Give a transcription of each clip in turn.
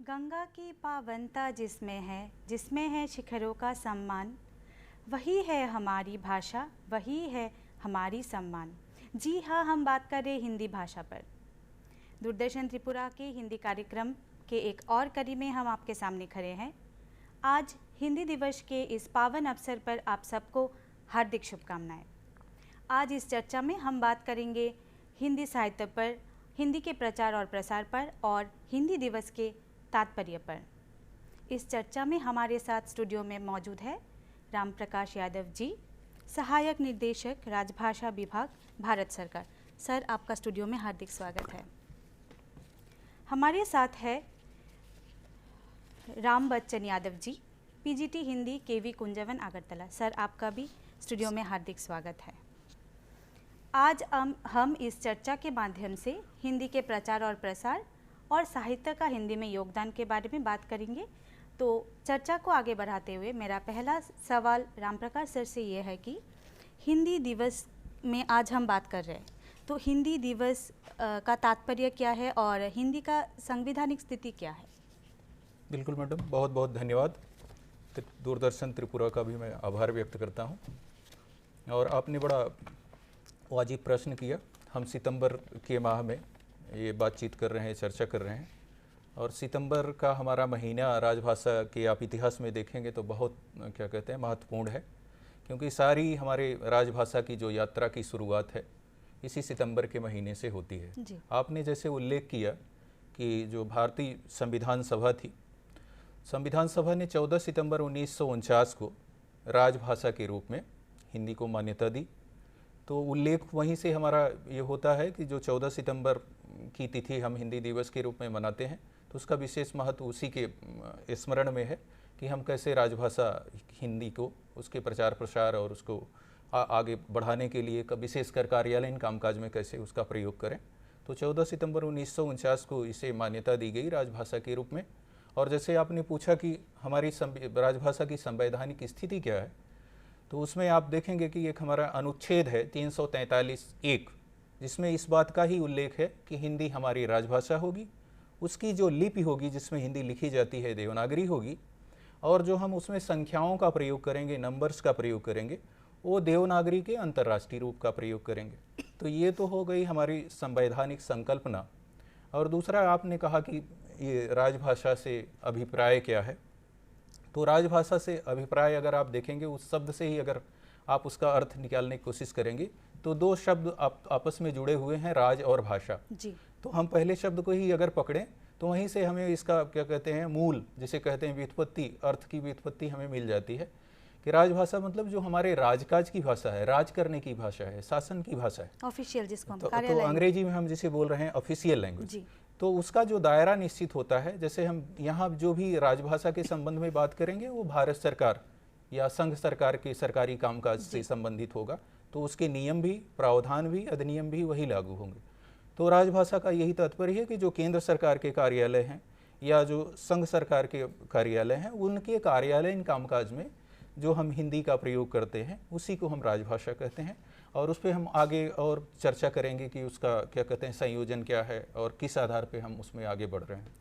गंगा की पावनता जिसमें है शिखरों का सम्मान, वही है हमारी भाषा, वही है हमारी सम्मान। जी हाँ, हम बात कर रहे हिंदी भाषा पर। दूरदर्शन त्रिपुरा के हिंदी कार्यक्रम के एक और कड़ी में हम आपके सामने खड़े हैं। आज हिंदी दिवस के इस पावन अवसर पर आप सबको हार्दिक शुभकामनाएं। आज इस चर्चा में हम बात करेंगे हिंदी साहित्य पर, हिंदी के प्रचार और प्रसार पर और हिंदी दिवस के तात्पर्य पर। इस चर्चा में हमारे साथ स्टूडियो में मौजूद है राम प्रकाश यादव जी, सहायक निर्देशक राजभाषा विभाग, भारत सरकार। सर, आपका स्टूडियो में हार्दिक स्वागत है। हमारे साथ है राम बच्चन यादव जी, पीजीटी हिंदी, केवी कुंजवन, अगरतला। सर, आपका भी स्टूडियो में हार्दिक स्वागत है। आज हम इस चर्चा के माध्यम से हिंदी के प्रचार और प्रसार और साहित्य का हिंदी में योगदान के बारे में बात करेंगे। तो चर्चा को आगे बढ़ाते हुए मेरा पहला सवाल राम प्रकाश सर से ये है कि हिंदी दिवस में आज हम बात कर रहे हैं, तो हिंदी दिवस का तात्पर्य क्या है और हिंदी का संवैधानिक स्थिति क्या है? बिल्कुल मैडम, बहुत बहुत धन्यवाद। दूरदर्शन त्रिपुरा का भी मैं आभार व्यक्त करता हूं। और आपने बड़ा वाजिब प्रश्न किया। हम सितंबर के माह में ये बातचीत कर रहे हैं, चर्चा कर रहे हैं। और सितंबर का हमारा महीना राजभाषा के आप इतिहास में देखेंगे तो बहुत क्या कहते हैं महत्वपूर्ण है, क्योंकि सारी हमारे राजभाषा की जो यात्रा की शुरुआत है इसी सितंबर के महीने से होती है। आपने जैसे उल्लेख किया कि जो भारतीय संविधान सभा थी, संविधान सभा ने 14 सितंबर 1949 को राजभाषा के रूप में हिंदी को मान्यता दी। तो उल्लेख वहीं से हमारा ये होता है कि जो 14 सितंबर की तिथि हम हिंदी दिवस के रूप में मनाते हैं, तो उसका विशेष महत्व उसी के स्मरण में है कि हम कैसे राजभाषा हिंदी को, उसके प्रचार प्रसार और उसको आगे बढ़ाने के लिए विशेषकर कार्यालयीन कामकाज में कैसे उसका प्रयोग करें। तो 14 सितंबर 1949 को इसे मान्यता दी गई राजभाषा के रूप में। और जैसे आपने पूछा कि हमारी राजभाषा की संवैधानिक स्थिति क्या है, तो उसमें आप देखेंगे कि एक हमारा अनुच्छेद है 343(1), जिसमें इस बात का ही उल्लेख है कि हिंदी हमारी राजभाषा होगी। उसकी जो लिपि होगी जिसमें हिंदी लिखी जाती है देवनागरी होगी, और जो हम उसमें संख्याओं का प्रयोग करेंगे, नंबर्स का प्रयोग करेंगे, वो देवनागरी के अंतर्राष्ट्रीय रूप का प्रयोग करेंगे। तो ये तो हो गई हमारी संवैधानिक संकल्पना। और दूसरा आपने कहा कि ये राजभाषा से अभिप्राय क्या है, तो राजभाषा से अभिप्राय अगर आप देखेंगे उस शब्द से ही अगर आप उसका अर्थ निकालने की कोशिश करेंगे तो दो शब्द आपस में जुड़े हुए हैं, राज और भाषा जी। तो हम पहले शब्द को ही अगर पकड़ें तो वहीं से हमें इसका क्या कहते हैं मूल, जिसे कहते हैं व्युत्पत्ति, अर्थ की व्युत्पत्ति हमें मिल जाती है कि राजभाषा मतलब जो हमारे राजकाज की भाषा है, राज करने की भाषा है, शासन की भाषा है, ऑफिशियल जिसको हम तो अंग्रेजी में हम जिसे बोल रहे हैं ऑफिशियल लैंग्वेज। तो उसका जो दायरा निश्चित होता है, जैसे हम यहाँ जो भी राजभाषा के संबंध में बात करेंगे वो भारत सरकार या संघ सरकार के सरकारी कामकाज से संबंधित होगा, तो उसके नियम भी, प्रावधान भी, अधिनियम भी वही लागू होंगे। तो राजभाषा का यही तात्पर्य है कि जो केंद्र सरकार के कार्यालय हैं या जो संघ सरकार के कार्यालय हैं, उनके कार्यालयीन कामकाज में जो हम हिंदी का प्रयोग करते हैं उसी को हम राजभाषा कहते हैं। और उस पर हम आगे और चर्चा करेंगे कि उसका क्या कहते हैं संयोजन क्या है और किस आधार पे हम उसमें आगे बढ़ रहे हैं।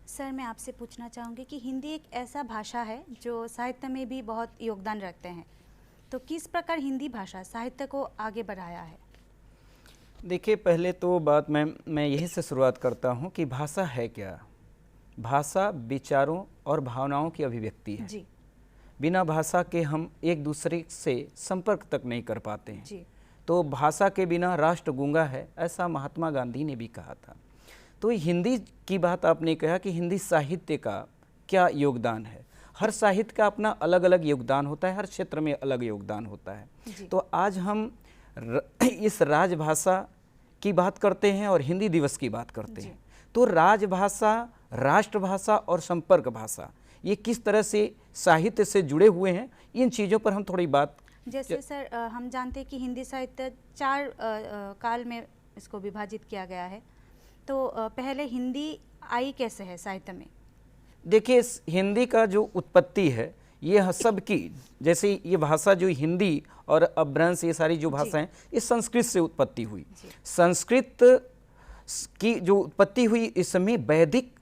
सर, मैं आपसे पूछना चाहूँगी कि हिंदी एक ऐसा भाषा है जो साहित्य में भी बहुत योगदान रखते हैं, तो किस प्रकार हिंदी भाषा साहित्य को आगे बढ़ाया है? देखिए, पहले तो बात मैं यही से शुरुआत करता हूँ कि भाषा है क्या। भाषा विचारों और भावनाओं की अभिव्यक्ति है जी। बिना भाषा के हम एक दूसरे से संपर्क तक नहीं कर पाते हैं जी। तो भाषा के बिना राष्ट्र गूंगा है, ऐसा महात्मा गांधी ने भी कहा था। तो हिंदी की बात आपने कहा कि हिंदी साहित्य का क्या योगदान है। हर साहित्य का अपना अलग अलग योगदान होता है, हर क्षेत्र में अलग योगदान होता है। तो आज हम इस राजभाषा की बात करते हैं और हिंदी दिवस की बात करते हैं। तो राजभाषा, राष्ट्रभाषा और संपर्क भाषा, ये किस तरह से साहित्य से जुड़े हुए हैं, इन चीज़ों पर हम थोड़ी बात। जैसे सर, हम जानते हैं कि हिंदी साहित्य 4 काल में इसको विभाजित किया गया है, तो पहले हिंदी आई कैसे है साहित्य में? देखिए, हिंदी का जो उत्पत्ति है ये सबकी, जैसे ये भाषा जो हिंदी और अपभ्रंश, ये सारी जो भाषाएं, ये संस्कृत से उत्पत्ति हुई। संस्कृत की जो उत्पत्ति हुई, इसमें वैदिक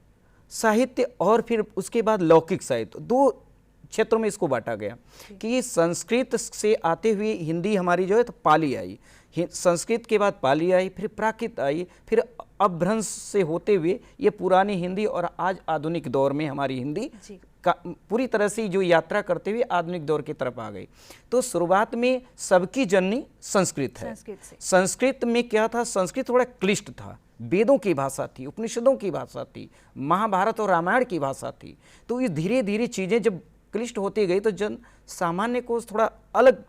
साहित्य और फिर उसके बाद लौकिक साहित्य, दो क्षेत्रों में इसको बांटा गया कि ये संस्कृत से आते हुए हिंदी हमारी जो है तो पाली आई, संस्कृत के बाद पाली आई, फिर प्राकृत आई, फिर अपभ्रंश से होते हुए ये पुरानी हिंदी और आज आधुनिक दौर में हमारी हिंदी का पूरी तरह से जो यात्रा करते हुए आधुनिक दौर की तरफ आ गई। तो शुरुआत में सबकी जननी संस्कृत है। संस्कृत में क्या था, संस्कृत थोड़ा क्लिष्ट था, वेदों की भाषा थी, उपनिषदों की भाषा थी, महाभारत और रामायण की भाषा थी। तो ये धीरे धीरे चीज़ें जब क्लिष्ट होती गई तो जन सामान्य को थोड़ा अलग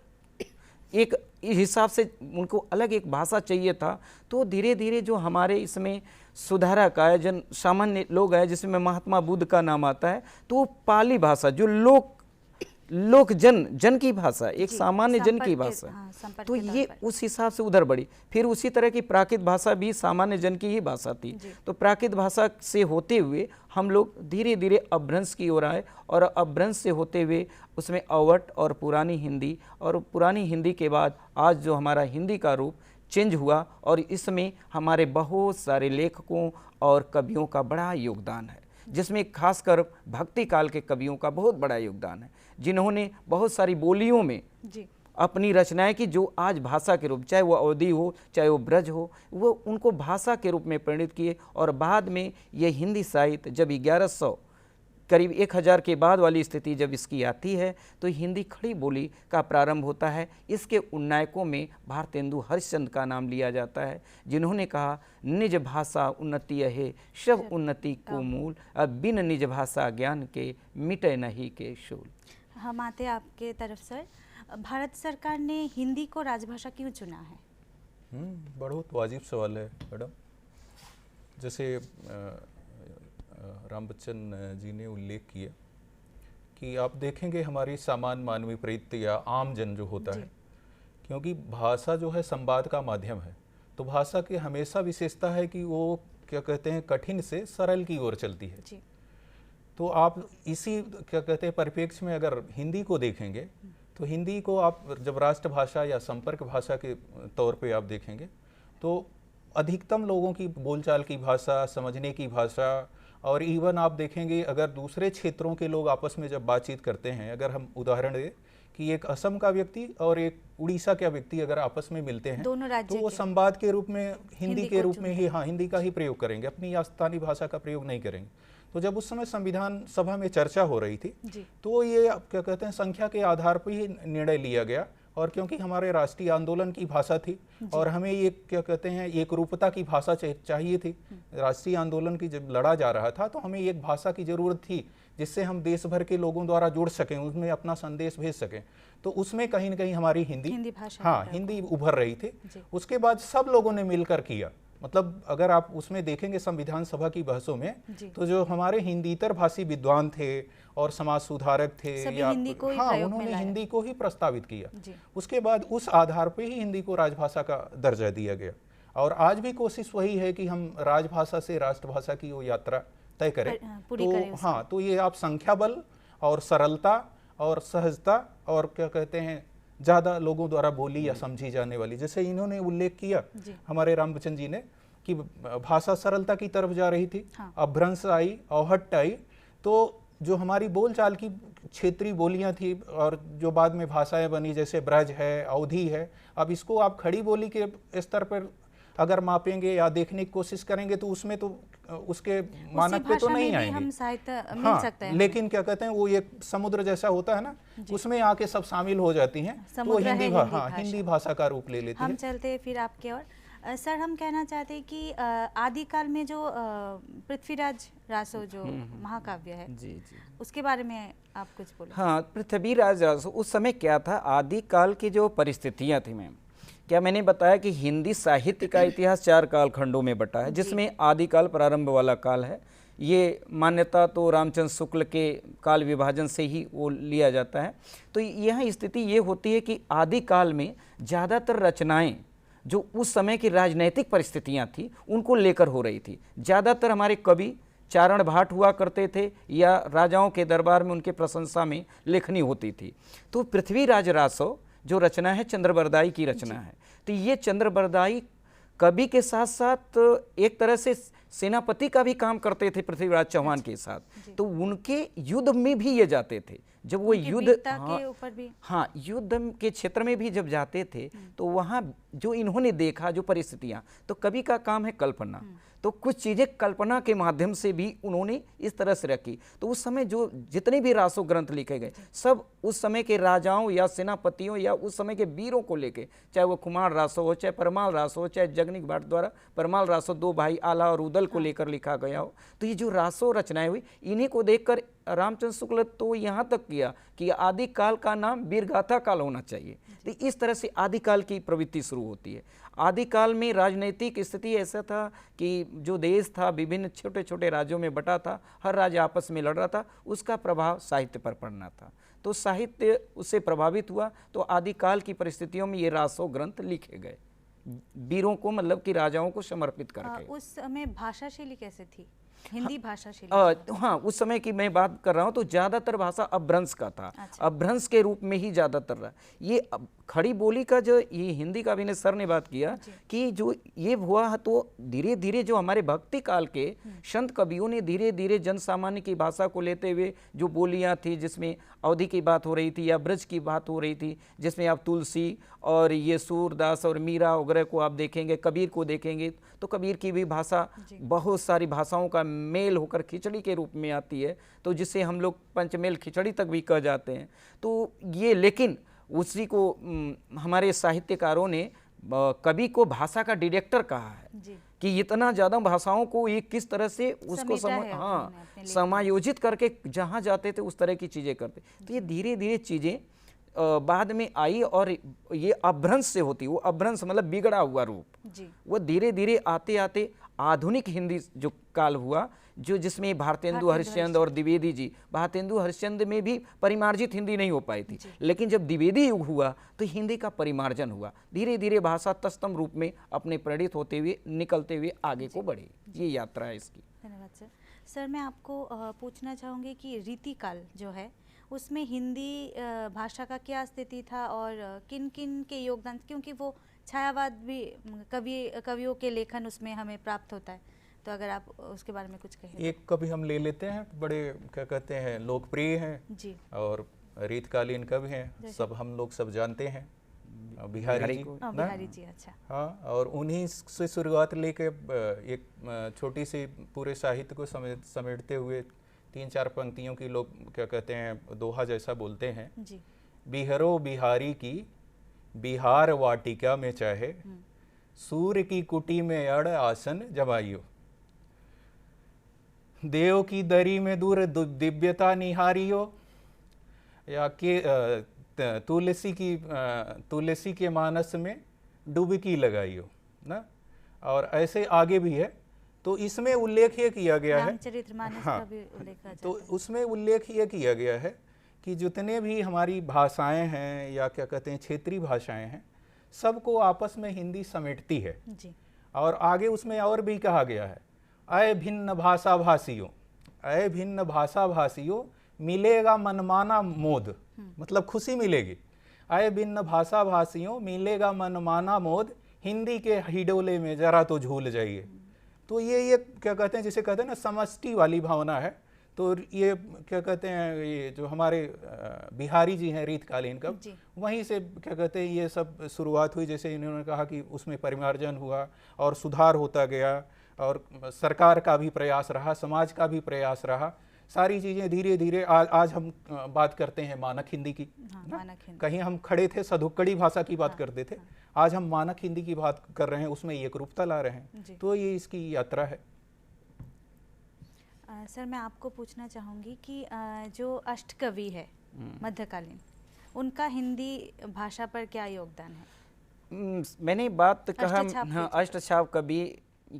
एक हिसाब से उनको अलग एक भाषा चाहिए था। तो धीरे धीरे जो हमारे इसमें सुधारक आए, जन सामान्य लोग आए, जिसमें महात्मा बुद्ध का नाम आता है, तो वो पाली भाषा जो लोक जन की भाषा, एक सामान्य जन की भाषा, तो ये उस हिसाब से उधर बढ़ी। फिर उसी तरह की प्राकृत भाषा भी सामान्य जन की ही भाषा थी। तो प्राकृत भाषा से होते हुए हम लोग धीरे धीरे अपभ्रंश की ओर आए और अपभ्रंश से होते हुए उसमें अवट और पुरानी हिंदी, और पुरानी हिंदी के बाद आज जो हमारा हिंदी का रूप चेंज हुआ, और इसमें हमारे बहुत सारे लेखकों और कवियों का बड़ा योगदान है, जिसमें खासकर भक्ति काल के कवियों का बहुत बड़ा योगदान है, जिन्होंने बहुत सारी बोलियों में अपनी रचनाएं की, जो आज भाषा के रूप, चाहे वो अवधी हो चाहे वो ब्रज हो, वो उनको भाषा के रूप में परिणित किए। और बाद में ये हिंदी साहित्य जब 1100 करीब 1000 के बाद वाली स्थिति जब इसकी आती है, तो हिंदी खड़ी बोली का प्रारंभ होता है। इसके उन्नायकों में भारतेंदु हरिश्चंद्र का नाम लिया जाता है, जिन्होंने कहा निज भाषा उन्नति है सब उन्नति को मूल, अब बिन निज भाषा ज्ञान के मिटे नहीं के शूल। हम आते आपके तरफ सर, भारत सरकार ने हिंदी को राजभाषा क्यों चुना है? बहुत वाजिब सवाल है मैडम। जैसे राम बच्चन जी ने उल्लेख किया कि आप देखेंगे हमारी सामान्य मानवीय प्रवृत्ति या आम जन जो होता है, क्योंकि भाषा जो है संवाद का माध्यम है, तो भाषा की हमेशा विशेषता है कि वो क्या कहते हैं कठिन से सरल की ओर चलती है जी। तो आप इसी क्या कहते हैं परिप्रेक्ष्य में अगर हिंदी को देखेंगे, तो हिंदी को आप जब राष्ट्रभाषा या संपर्क भाषा के तौर पे आप देखेंगे, तो अधिकतम लोगों की बोलचाल की भाषा, समझने की भाषा, और इवन आप देखेंगे अगर दूसरे क्षेत्रों के लोग आपस में जब बातचीत करते हैं, अगर हम उदाहरण दें कि एक असम का व्यक्ति और एक उड़ीसा का व्यक्ति अगर आपस में मिलते हैं, तो वो संवाद के रूप में हिंदी के रूप में ही हिंदी का ही प्रयोग करेंगे, अपनी स्थानीय भाषा का प्रयोग नहीं करेंगे। तो जब उस समय संविधान सभा में चर्चा हो रही थी, तो ये क्या कहते हैं संख्या के आधार पर ही निर्णय लिया गया, और क्योंकि हमारे राष्ट्रीय आंदोलन की भाषा थी और हमें ये क्या कहते हैं एक रूपता की भाषा चाहिए थी, राष्ट्रीय आंदोलन की जब लड़ा जा रहा था, तो हमें एक भाषा की जरूरत थी जिससे हम देश भर के लोगों द्वारा जुड़ सकें, उसमें अपना संदेश भेज सकें। तो उसमें कहीं न कहीं हमारी हिंदी भाषा हिंदी उभर रही थी। उसके बाद सब लोगों ने मिलकर किया, मतलब अगर आप उसमें देखेंगे संविधान सभा की बहसों में, तो जो हमारे हिंदीतर भाषी विद्वान थे और समाज सुधारक थे, या उन्होंने हिंदी को ही प्रस्तावित किया। उसके बाद उस आधार पे ही हिंदी को राजभाषा का दर्जा दिया गया, और आज भी कोशिश वही है कि हम राजभाषा से राष्ट्रभाषा की वो यात्रा तय करें। तो तो ये आप संख्या बल और सरलता और सहजता और क्या कहते हैं ज़्यादा लोगों द्वारा बोली या समझी जाने वाली, जैसे इन्होंने उल्लेख किया हमारे रामबच्चन जी ने कि भाषा सरलता की तरफ जा रही थी, अपभ्रंश आई, अवहट्ट आई, तो जो हमारी बोलचाल की क्षेत्रीय बोलियां थी और जो बाद में भाषाएं बनी जैसे ब्रज है, अवधी है, अब इसको आप खड़ी बोली के स्तर पर अगर मापेंगे या देखने की कोशिश करेंगे तो उसमें तो उसके मानक पे तो नहीं आएंगे, हम साहित्य मिल सकते हैं। लेकिन क्या कहते हैं वो एक समुद्र जैसा होता है ना, उसमें आके सब शामिल हो जाती हैं, तो हिंदी भाषा का रूप ले लेती है। हम चलते हैं फिर आपके और सर, हम कहना चाहते हैं कि आदिकाल में जो पृथ्वीराज रासो जो महाकाव्य है, उसके बारे में आप कुछ बोलो। हाँ, पृथ्वीराज रासो उस समय क्या था, आदिकाल की जो परिस्थितियाँ थी मैम, क्या मैंने बताया कि हिंदी साहित्य का इतिहास 4 कालखंडों में बटा है, जिसमें आदिकाल प्रारंभ वाला काल है। ये मान्यता तो रामचंद्र शुक्ल के काल विभाजन से ही वो लिया जाता है। तो यहाँ स्थिति ये होती है कि आदिकाल में ज़्यादातर रचनाएं जो उस समय की राजनैतिक परिस्थितियां थी उनको लेकर हो रही थी। ज़्यादातर हमारे कवि चारण भाट हुआ करते थे या राजाओं के दरबार में उनके प्रशंसा में लेखनी होती थी। तो पृथ्वीराज रासो जो रचना है चंद्रबरदाई की रचना है। तो ये चंद्रबरदाई कवि के साथ साथ एक तरह से सेनापति का भी काम करते थे पृथ्वीराज चौहान के साथ। तो उनके युद्ध में भी ये जाते थे, जब वो युद्ध के ऊपर भी, हाँ, युद्ध के क्षेत्र में भी जब जाते थे तो वहाँ जो इन्होंने देखा, जो परिस्थितियाँ, तो कवि का काम है कल्पना, तो कुछ चीज़ें कल्पना के माध्यम से भी उन्होंने इस तरह से रखी। तो उस समय जो जितने भी रासो ग्रंथ लिखे गए सब उस समय के राजाओं या सेनापतियों या उस समय के वीरों को लेके, चाहे वो कुमार रासो हो, चाहे परमाल रासो हो, चाहे जगनिक भट्ट द्वारा परमाल रासो, दो भाई आला और उदल को लेकर लिखा गया हो, तो ये जो रासो रचनाएं हुई इन्हीं को देखकर रामचंद्र शुक्ल तो यहाँ तक किया कि आदिकाल का नाम वीरगाथा काल होना चाहिए। तो इस तरह से आदिकाल की प्रवृत्ति शुरू होती है। आदिकाल में राजनीतिक स्थिति ऐसा था कि जो देश था विभिन्न छोटे छोटे राज्यों में बटा था, हर राज्य आपस में लड़ रहा था, उसका प्रभाव साहित्य पर पड़ना था, तो साहित्य उससे प्रभावित हुआ। तो आदिकाल की परिस्थितियों में ये रासो ग्रंथ लिखे गए, वीरों को मतलब कि राजाओं को समर्पित करके। उस समय भाषा शैली कैसे थी? हिंदी भाषा शैली? हाँ, उस समय की मैं बात कर रहा हूँ तो ज़्यादातर भाषा अपभ्रंश का था। अच्छा। अपभ्रंश के रूप में ही ज़्यादातर रहा। ये खड़ी बोली का जो ये हिंदी का भी सर ने बात किया कि जो ये हुआ तो धीरे धीरे जो हमारे भक्ति काल के संत कवियों ने धीरे धीरे जन सामान्य की भाषा को लेते हुए जो बोलियां थी, जिसमें अवधि की बात हो रही थी या ब्रज की बात हो रही थी, जिसमें आप तुलसी और ये सूरदास और मीरा वगैरह को आप देखेंगे, कबीर को देखेंगे, तो कबीर की भी भाषा बहुत सारी भाषाओं का मेल होकर खिचड़ी के रूप में आती है, तो जिसे हम लोग पंचमेल खिचड़ी तक भी कह जाते हैं। तो ये लेकिन उसी को हमारे साहित्यकारों ने कवि को भाषा का डायरेक्टर कहा है कि इतना ज़्यादा भाषाओं को ये किस तरह से उसको समायोजित करके जहाँ जाते थे उस तरह की चीज़ें करते। तो ये धीरे धीरे चीज़ें बाद में आई और ये अपभ्रंश से होती, वो अपभ्रंश मतलब बिगड़ा हुआ रूप, वो धीरे धीरे आते आते आधुनिक हिंदी जो काल हुआ, जो जिसमें भारतेंदु हरिश्चंद्र और द्विवेदी जी, भारतेंदु हरिश्चंद्र में भी परिमार्जित हिंदी नहीं हो पाई थी, लेकिन जब द्विवेदी युग हुआ तो हिंदी का परिमार्जन हुआ, धीरे धीरे भाषा तस्तम रूप में अपने प्रेरित होते हुए निकलते हुए आगे को बढ़ी। ये यात्रा है इसकी। धन्यवाद सर। सर मैं आपको पूछना चाहूँगी कि रीतिकाल जो है उसमें हिंदी भाषा का क्या स्थिति था और किन किन के योगदान, क्योंकि वो छायावाद भी कवियों के लेखन उसमें हमें प्राप्त होता है, तो अगर आप उसके बारे में कुछ कहें। एक कवि हम ले लेते हैं, बड़े क्या कहते हैं लोकप्रिय हैं जी, और रीतकालीन कवि हैं, सब हम लोग सब जानते हैं, बिहारी जी। बिहारी जी, अच्छा। हाँ, और उन्हीं से शुरुआत लेके एक छोटी सी पूरे साहित्य को समेटते हुए 3-4 पंक्तियों की लोग क्या कहते हैं दोहा जैसा बोलते हैं जी। बिहरो बिहारी की बिहार वाटिका में चाहे, सूर्य की कुटी में अड़ आसन जमाइयो, देव की दरी में दूर दिव्यता निहारियो, या के तुलसी के मानस में डुबकी लगाइयो ना। और ऐसे आगे भी है, तो इसमें उल्लेख ये किया गया है, रामचरितमानस हाँ, का भी उल्लेख आ तो जाता है। उसमें उल्लेख ये किया गया है कि जितने भी हमारी भाषाएं हैं या क्या कहते हैं क्षेत्रीय भाषाएं हैं, सबको आपस में हिंदी समेटती है जी। और आगे उसमें और भी कहा गया है, अय भिन्न भाषा भाषियों, अय भिन्न भाषा भाषियों मिलेगा मनमाना मोद, मतलब खुशी मिलेगी। अय भिन्न भाषा भाषियों मिलेगा मनमाना मोद, हिंदी के हिडोले में जरा तो झूल जाइए। तो ये क्या कहते हैं, जिसे कहते हैं ना समष्टि वाली भावना है। तो ये क्या कहते हैं, ये जो हमारे बिहारी जी हैं रीतकालीन कब, वहीं से क्या कहते हैं ये सब शुरुआत हुई। जैसे इन्होंने कहा कि उसमें परिमार्जन हुआ और सुधार होता गया, और सरकार का भी प्रयास रहा, समाज का भी प्रयास रहा, सारी चीज़ें धीरे धीरे आज हम बात करते हैं मानक हिंदी की। मानक हिंदी। कहीं हम खड़े थे सधुक्कड़ी भाषा की बात करते थे, आज हम मानक हिंदी की बात कर रहे हैं, उसमें एक रूपता ला रहे हैं। तो ये इसकी यात्रा है। सर मैं आपको पूछना चाहूँगी कि जो अष्टकवि है मध्यकालीन, उनका हिंदी भाषा पर क्या योगदान है? मैंने बात कहा, हाँ, अष्टछाप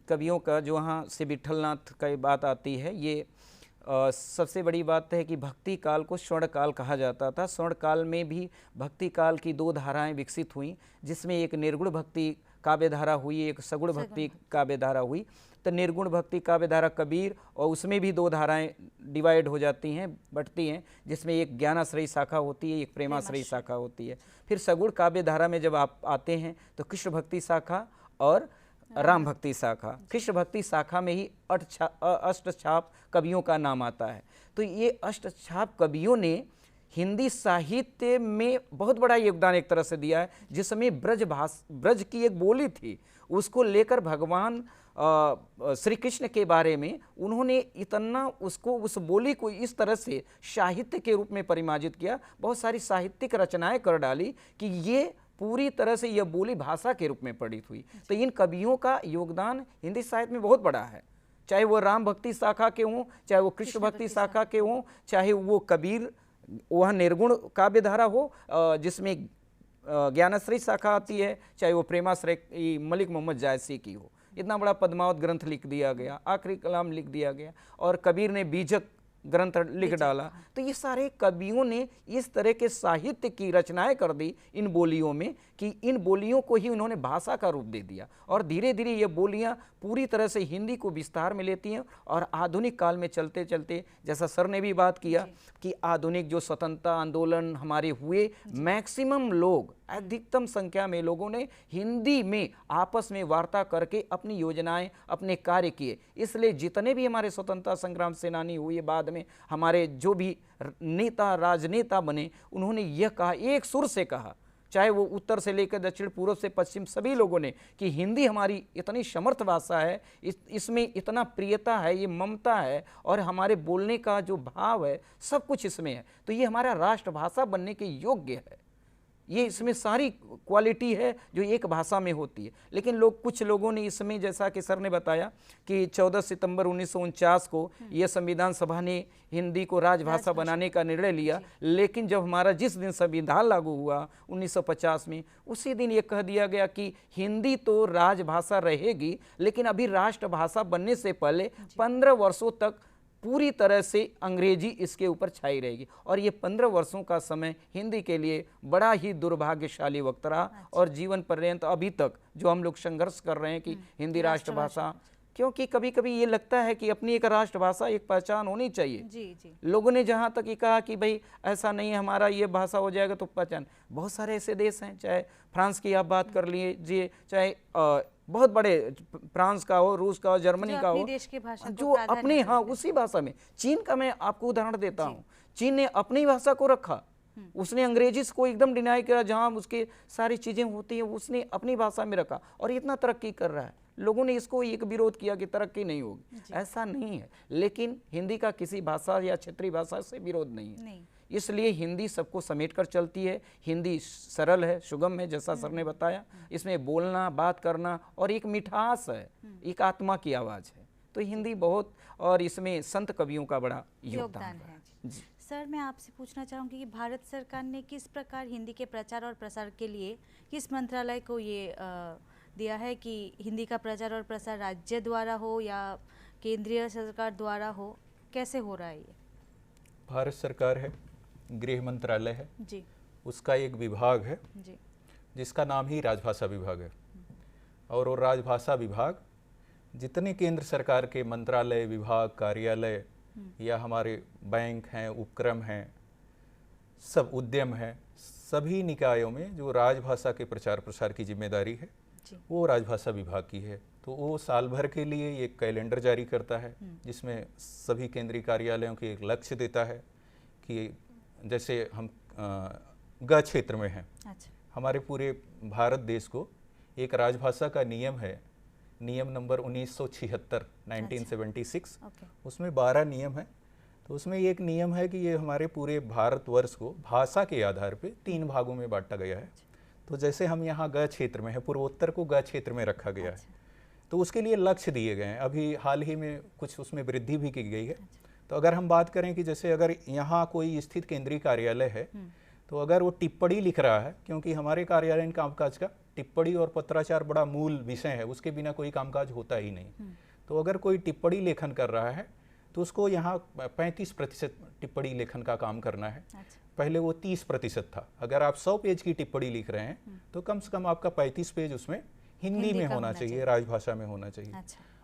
कवियों का जो वहाँ से विठलनाथ का बात आती है, ये सबसे बड़ी बात है कि भक्ति काल को स्वर्ण काल कहा जाता था। स्वर्ण काल में भी भक्ति काल की 2 धाराएं विकसित हुई, जिसमें एक निर्गुण भक्ति काव्य धारा हुई, एक सगुण भक्ति काव्य धारा हुई। तो निर्गुण भक्ति काव्य धारा कबीर, और उसमें भी 2 धाराएं डिवाइड हो जाती हैं, बटती हैं, जिसमें एक ज्ञानाश्रयी शाखा होती है, एक प्रेमाश्रयी शाखा होती है। फिर सगुण काव्य धारा में जब आप आते हैं तो कृष्ण भक्ति शाखा और राम भक्ति शाखा, कृष्ण भक्ति शाखा में ही अष्टछाप कवियों का नाम आता है। तो ये अष्टछाप कवियों ने हिंदी साहित्य में बहुत बड़ा योगदान एक तरह से दिया है। जिसमें ब्रज की एक बोली थी, उसको लेकर भगवान श्री कृष्ण के बारे में उन्होंने इतना उस बोली को इस तरह से साहित्य के रूप में परिमार्जित किया, बहुत सारी साहित्यिक रचनाएं कर डाली कि ये पूरी तरह से यह बोली भाषा के रूप में पठित हुई। तो इन कवियों का योगदान हिंदी साहित्य में बहुत बड़ा है, चाहे वो राम भक्ति शाखा के हों, चाहे वो कृष्ण भक्ति शाखा के हों, चाहे वो कबीर वह निर्गुण काव्यधारा हो जिसमें ज्ञानश्री शाखा आती है, चाहे वो प्रेमाश्रय मलिक मोहम्मद जायसी की हो। इतना बड़ा पद्मावत ग्रंथ लिख दिया गया, आखिरी कलाम लिख दिया गया, और कबीर ने बीजक ग्रंथ लिख डाला। तो ये सारे कवियों ने इस तरह के साहित्य की रचनाएं कर दी इन बोलियों में कि इन बोलियों को ही उन्होंने भाषा का रूप दे दिया, और धीरे धीरे ये बोलियां पूरी तरह से हिंदी को विस्तार में लेती हैं। और आधुनिक काल में चलते चलते, जैसा सर ने भी बात किया कि आधुनिक जो स्वतंत्रता आंदोलन हमारे हुए, मैक्सिमम लोग, अधिकतम संख्या में लोगों ने हिंदी में आपस में वार्ता करके अपनी योजनाएं, अपने कार्य किए। इसलिए जितने भी हमारे स्वतंत्रता संग्राम सेनानी हुए, बाद में हमारे जो भी नेता राजनेता बने, उन्होंने यह कहा, एक सुर से कहा, चाहे वो उत्तर से लेकर दक्षिण, पूर्व से पश्चिम, सभी लोगों ने, कि हिंदी हमारी इतनी समर्थ भाषा है, इसमें इतना प्रियता है, ये ममता है, और हमारे बोलने का जो भाव है सब कुछ इसमें है। तो ये हमारा राष्ट्रभाषा बनने के योग्य है। ये इसमें सारी क्वालिटी है जो एक भाषा में होती है। लेकिन कुछ लोगों ने इसमें, जैसा कि सर ने बताया कि 14 सितंबर 1949 को यह संविधान सभा ने हिंदी को राजभाषा बनाने का निर्णय लिया। लेकिन जब हमारा जिस दिन संविधान लागू हुआ 1950 में, उसी दिन ये कह दिया गया कि हिंदी तो राजभाषा रहेगी, लेकिन अभी राष्ट्रभाषा बनने से पहले 15 वर्षों तक पूरी तरह से अंग्रेजी इसके ऊपर छाई रहेगी। और ये 15 वर्षों का समय हिंदी के लिए बड़ा ही दुर्भाग्यशाली वक्त रहा। और जीवन पर्यंत अभी तक जो हम लोग संघर्ष कर रहे हैं कि हिंदी राष्ट्रभाषा, क्योंकि कभी कभी ये लगता है कि अपनी एक राष्ट्रभाषा, एक पहचान होनी चाहिए। जी। लोगों ने जहाँ तक ये कहा कि भाई ऐसा नहीं है, हमारा ये भाषा हो जाएगा तो पहचान। बहुत सारे ऐसे देश हैं, चाहे फ्रांस की आप बात कर लीजिए, चाहे बहुत बड़े फ्रांस का हो, रूस का हो, जर्मनी का हो, देश की भाषा जो अपने उसी भाषा में। चीन का मैं आपको उदाहरण देता हूँ, चीन ने अपनी भाषा को रखा, उसने अंग्रेजी को एकदम डिनाई किया, जहाँ उसके सारी चीजें होती हैं उसने अपनी भाषा में रखा, और इतना तरक्की कर रहा है। लोगों ने इसको एक विरोध किया कि तरक्की नहीं होगी, ऐसा नहीं है। लेकिन हिंदी का किसी भाषा या क्षेत्रीय भाषा से विरोध नहीं है। इसलिए हिंदी सबको समेट कर चलती है। हिंदी सरल है, सुगम है, जैसा सर ने बताया। इसमें बोलना, बात करना, और एक मिठास है, एक आत्मा की आवाज़ है। तो हिंदी बहुत, और इसमें संत कवियों का बड़ा योगदान है। जी सर, मैं आपसे पूछना चाहूँगी कि भारत सरकार ने किस प्रकार हिंदी के प्रचार और प्रसार के लिए किस मंत्रालय को ये दिया है कि हिंदी का प्रचार और प्रसार राज्य द्वारा हो या केंद्रीय सरकार द्वारा हो, कैसे हो रहा है ये? भारत सरकार है, गृह मंत्रालय है जी, उसका एक विभाग है जी, जिसका नाम ही राजभाषा विभाग है। और वो राजभाषा विभाग जितने केंद्र सरकार के मंत्रालय, विभाग, कार्यालय या हमारे बैंक हैं, उपक्रम हैं, सब उद्यम हैं, सभी निकायों में जो राजभाषा के प्रचार प्रसार की जिम्मेदारी है वो राजभाषा विभाग की है। तो वो साल भर के लिए एक कैलेंडर जारी करता है जिसमें सभी केंद्रीय कार्यालयों के एक लक्ष्य देता है कि जैसे हम ग क्षेत्र में हैं, हमारे पूरे भारत देश को एक राजभाषा का नियम है, नियम नंबर 1976 1976। उसमें 12 नियम है। तो उसमें एक नियम है कि ये हमारे पूरे भारतवर्ष को भाषा के आधार पे 3 भागों में बांटा गया है। तो जैसे हम यहाँ ग क्षेत्र में है, पूर्वोत्तर को ग क्षेत्र में रखा गया है, तो उसके लिए लक्ष्य दिए गए हैं। अभी हाल ही में कुछ उसमें वृद्धि भी की गई है। तो अगर हम बात करें कि जैसे अगर यहाँ कोई स्थित केंद्रीय कार्यालय है, तो अगर वो टिप्पणी लिख रहा है, क्योंकि हमारे कार्यालयीन कामकाज का टिप्पणी और पत्राचार बड़ा मूल विषय है, उसके बिना कोई कामकाज होता ही नहीं। तो अगर कोई टिप्पणी लेखन कर रहा है तो उसको यहाँ 35% टिप्पणी लेखन का काम करना है। पहले वो 30% था। अगर आप 100 पेज की टिप्पणी लिख रहे हैं तो कम से कम आपका 35 पेज उसमें हिंदी में होना चाहिए, राजभाषा में होना चाहिए।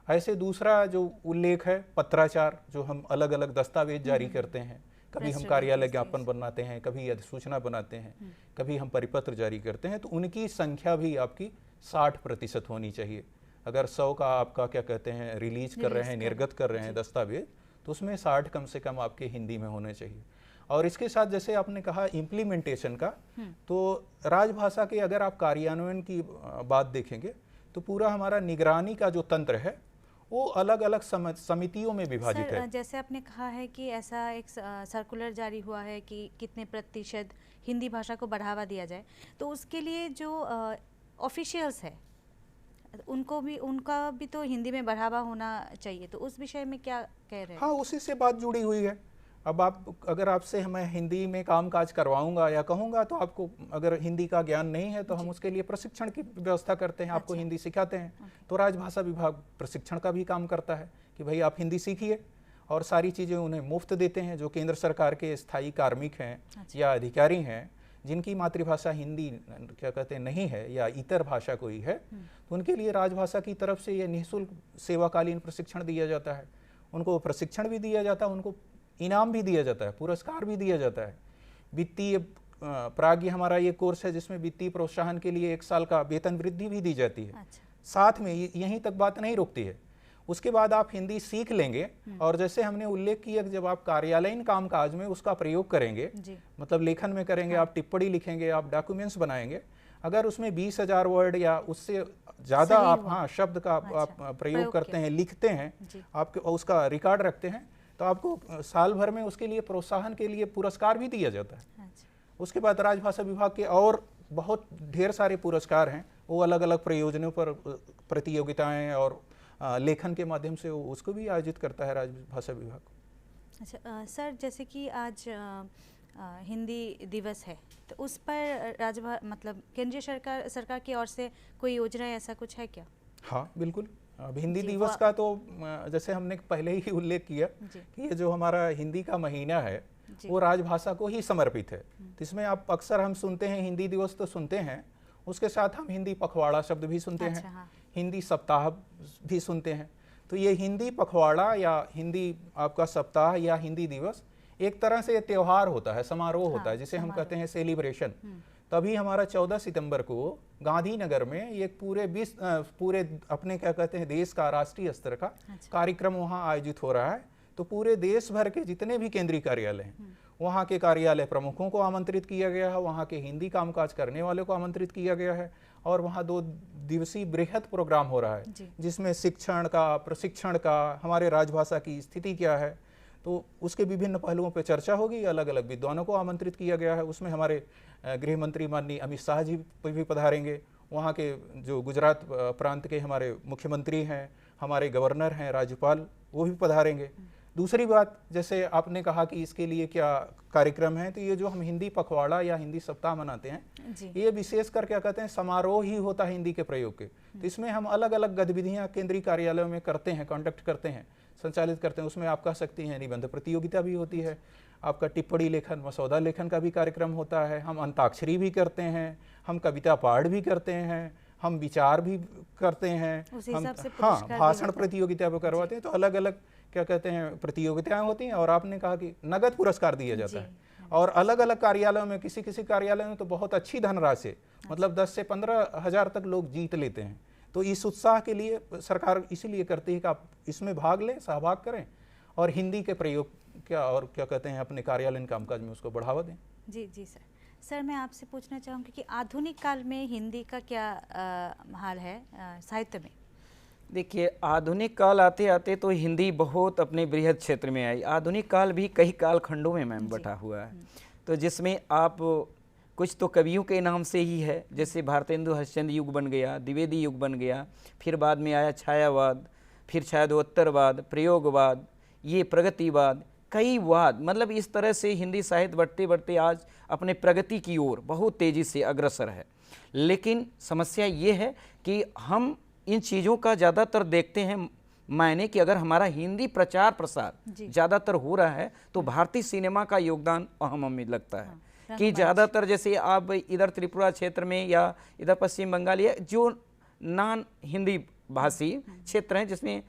ऐसे दूसरा जो उल्लेख है पत्राचार, जो हम अलग अलग दस्तावेज जारी करते हैं, कभी हम कार्यालय ज्ञापन बनाते हैं, कभी अधिसूचना बनाते हैं, कभी हम परिपत्र जारी करते हैं, तो उनकी संख्या भी आपकी 60% होनी चाहिए। अगर 100 का आपका क्या कहते हैं रिलीज कर रहे हैं, निर्गत कर रहे हैं दस्तावेज, तो उसमें 60 कम से कम आपके हिंदी में होने चाहिए। और इसके साथ जैसे आपने कहा इम्प्लीमेंटेशन का, तो राजभाषा के अगर आप कार्यान्वयन की बात देखेंगे तो पूरा हमारा निगरानी का जो तंत्र है वो अलग अलग समितियों में विभाजित है। जैसे आपने कहा है कि ऐसा एक सर्कुलर जारी हुआ है कि कितने प्रतिशत हिंदी भाषा को बढ़ावा दिया जाए, तो उसके लिए जो ऑफिशियल्स है उनका भी तो हिंदी में बढ़ावा होना चाहिए, तो उस विषय में क्या कह रहे हैं? हाँ, उसी से बात जुड़ी हुई है। अब अगर आपसे मैं हिंदी में काम काज करवाऊंगा या कहूँगा, तो आपको अगर हिंदी का ज्ञान नहीं है तो हम उसके लिए प्रशिक्षण की व्यवस्था करते हैं, आपको हिंदी सिखाते हैं। तो राजभाषा विभाग प्रशिक्षण का भी काम करता है कि भाई आप हिंदी सीखिए, और सारी चीज़ें उन्हें मुफ्त देते हैं। जो केंद्र सरकार के स्थायी कार्मिक हैं या अधिकारी हैं जिनकी मातृभाषा हिंदी क्या कहते हैं नहीं है या इतर भाषा कोई है, तो उनके लिए राजभाषा की तरफ से ये निःशुल्क सेवाकालीन प्रशिक्षण दिया जाता है। उनको प्रशिक्षण भी दिया जाता है, उनको इनाम भी दिया जाता है, पुरस्कार भी दिया जाता है। वित्तीय प्राज्ञ हमारा ये कोर्स है जिसमें वित्तीय प्रोत्साहन के लिए 1 साल का वेतन वृद्धि भी दी जाती है। साथ में यहीं तक बात नहीं रुकती है, उसके बाद आप हिंदी सीख लेंगे और जैसे हमने उल्लेख किया कि जब आप कार्यालयीन कामकाज में उसका प्रयोग करेंगे, मतलब लेखन में करेंगे, आप टिप्पणी लिखेंगे, आप डॉक्यूमेंट्स बनाएंगे, अगर उसमें 20,000 वर्ड या उससे ज़्यादा आप शब्द का आप प्रयोग करते हैं, लिखते हैं, आपके उसका रिकॉर्ड रखते हैं, तो आपको साल भर में उसके लिए प्रोत्साहन के लिए पुरस्कार भी दिया जाता है। उसके बाद राजभाषा विभाग के और बहुत ढेर सारे पुरस्कार हैं, वो अलग अलग प्रयोजनों पर प्रतियोगिताएं और लेखन के माध्यम से उसको भी आयोजित करता है राजभाषा विभाग। अच्छा सर, जैसे कि आज हिंदी दिवस है, तो उस पर मतलब केंद्रीय सरकार की ओर से कोई योजना ऐसा कुछ है क्या? हाँ बिल्कुल। अब हिंदी दिवस का तो जैसे हमने पहले ही उल्लेख किया कि ये जो हमारा हिंदी का महीना है वो राजभाषा को ही समर्पित है। तो इसमें आप अक्सर हम सुनते हैं हिंदी दिवस तो सुनते हैं, उसके साथ हम हिंदी पखवाड़ा शब्द भी सुनते हैं, हिंदी सप्ताह भी सुनते हैं। तो ये हिंदी पखवाड़ा या हिंदी आपका सप्ताह या हिंदी दिवस एक तरह से त्यौहार होता है, समारोह होता है, जिसे हम कहते हैं सेलिब्रेशन। तभी हमारा 14 सितंबर को गांधीनगर में ये पूरे अपने क्या कहते हैं देश का राष्ट्रीय स्तर का कार्यक्रम वहाँ आयोजित हो रहा है। तो पूरे देश भर के जितने भी केंद्रीय कार्यालय हैं वहाँ के कार्यालय प्रमुखों को आमंत्रित किया गया है, वहाँ के हिंदी कामकाज करने वालों को आमंत्रित किया गया है, और वहाँ 2 दिवसीय बृहद प्रोग्राम हो रहा है जिसमें शिक्षण का, प्रशिक्षण का, हमारे राजभाषा की स्थिति क्या है, तो उसके विभिन्न पहलुओं पर चर्चा होगी। अलग अलग विद्वानों को आमंत्रित किया गया है। उसमें हमारे गृह मंत्री माननीय अमित शाह जी भी पधारेंगे, वहाँ के जो गुजरात प्रांत के हमारे मुख्यमंत्री हैं, हमारे गवर्नर हैं, राज्यपाल, वो भी पधारेंगे। दूसरी बात, जैसे आपने कहा कि इसके लिए क्या कार्यक्रम है, तो ये जो हम हिंदी पखवाड़ा या हिंदी सप्ताह मनाते हैं ये विशेषकर क्या कहते हैं समारोह ही होता है हिंदी के प्रयोग के। तो इसमें हम अलग अलग गतिविधियां केंद्रीय कार्यालयों में करते हैं, कंडक्ट करते हैं, संचालित करते हैं। उसमें आप कह सकते हैं निबंध प्रतियोगिता भी होती है, आपका टिप्पणी लेखन, मसौदा लेखन का भी कार्यक्रम होता है, हम अंताक्षरी भी करते हैं, हम कविता पाठ भी करते हैं, हम विचार भी करते हैं, हम भाषण प्रतियोगिता भी करवाते हैं। तो अलग अलग क्या कहते हैं प्रतियोगिताएं होती हैं, और आपने कहा कि नगद पुरस्कार दिया जाता है। और अलग अलग कार्यालयों में किसी किसी कार्यालय में तो बहुत अच्छी धनराशि, मतलब 10 से 15 हज़ार तक लोग जीत लेते हैं। तो इस उत्साह के लिए सरकार इसीलिए करती है कि आप इसमें भाग लें, सहभाग करें और हिंदी के प्रयोग क्या कहते हैं अपने कार्यालयीन कामकाज में उसको बढ़ावा दें। जी जी सर, मैं आपसे पूछना चाहूँगी कि आधुनिक काल में हिंदी का क्या हाल है साहित्य में? देखिए, आधुनिक काल आते आते तो हिंदी बहुत अपने बृहद क्षेत्र में आई। आधुनिक काल भी कई काल खंडों में मैम बटा हुआ है, तो जिसमें आप कुछ तो कवियों के नाम से ही है, जैसे भारतेंदु हरिश्चंद्र युग बन गया, द्विवेदी युग बन गया, फिर बाद में आया छायावाद, फिर छायादोत्तरवाद, प्रयोगवाद, ये प्रगतिवाद, कई वाद। मतलब इस तरह से हिंदी साहित्य बढ़ते बढ़ते आज अपने प्रगति की ओर बहुत तेज़ी से अग्रसर है। लेकिन समस्या ये है कि हम इन चीज़ों का ज़्यादातर देखते हैं मायने कि अगर हमारा हिंदी प्रचार प्रसार ज़्यादातर हो रहा है तो भारतीय सिनेमा का योगदान अहम हमें लगता है कि ज़्यादातर जैसे आप इधर त्रिपुरा क्षेत्र में या इधर पश्चिम बंगाल या जो नॉन हिंदी भाषी क्षेत्र हैं जिसमें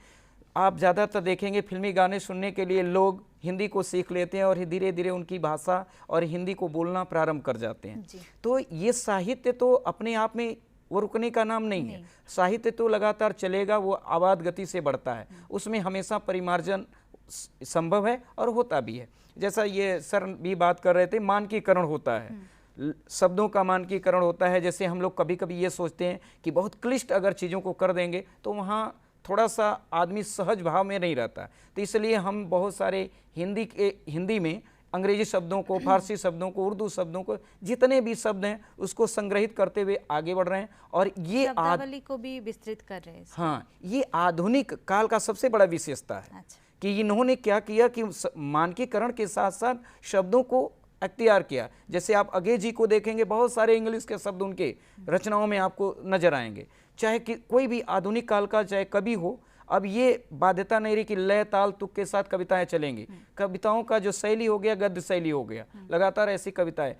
आप ज़्यादातर देखेंगे फिल्मी गाने सुनने के लिए लोग हिंदी को सीख लेते हैं और धीरे धीरे उनकी भाषा और हिंदी को बोलना प्रारंभ कर जाते हैं। तो ये साहित्य तो अपने आप में वो रुकने का नाम नहीं है। साहित्य तो लगातार चलेगा, वो आबाद गति से बढ़ता है, उसमें हमेशा परिमार्जन संभव है और होता भी है। जैसा ये सर भी बात कर रहे थे, मानकीकरण होता है, शब्दों का मानकीकरण होता है। जैसे हम लोग कभी कभी ये सोचते हैं कि बहुत क्लिष्ट अगर चीज़ों को कर देंगे तो वहाँ थोड़ा सा आदमी सहज भाव में नहीं रहता, तो इसलिए हम बहुत सारे हिंदी में अंग्रेजी शब्दों को, फारसी शब्दों को, उर्दू शब्दों को, जितने भी शब्द हैं उसको संग्रहित करते हुए आगे बढ़ रहे हैं और ये शब्दावली को भी विस्तृत कर रहे हैं। हाँ, ये आधुनिक काल का सबसे बड़ा विशेषता है। अच्छा। कि इन्होंने क्या किया कि मानकीकरण के साथ साथ शब्दों को अख्तियार किया। जैसे आप अगे जी को देखेंगे, बहुत सारे इंग्लिश के शब्द उनके रचनाओं में आपको नजर आएंगे, चाहे कि कोई भी आधुनिक काल का चाहे कवि हो। अब ये बाध्यता नहीं रही कि लय ताल तुक के साथ कविताएं चलेंगी। कविताओं का जो शैली हो गया, गद्य शैली हो गया, लगातार ऐसी कविताएं।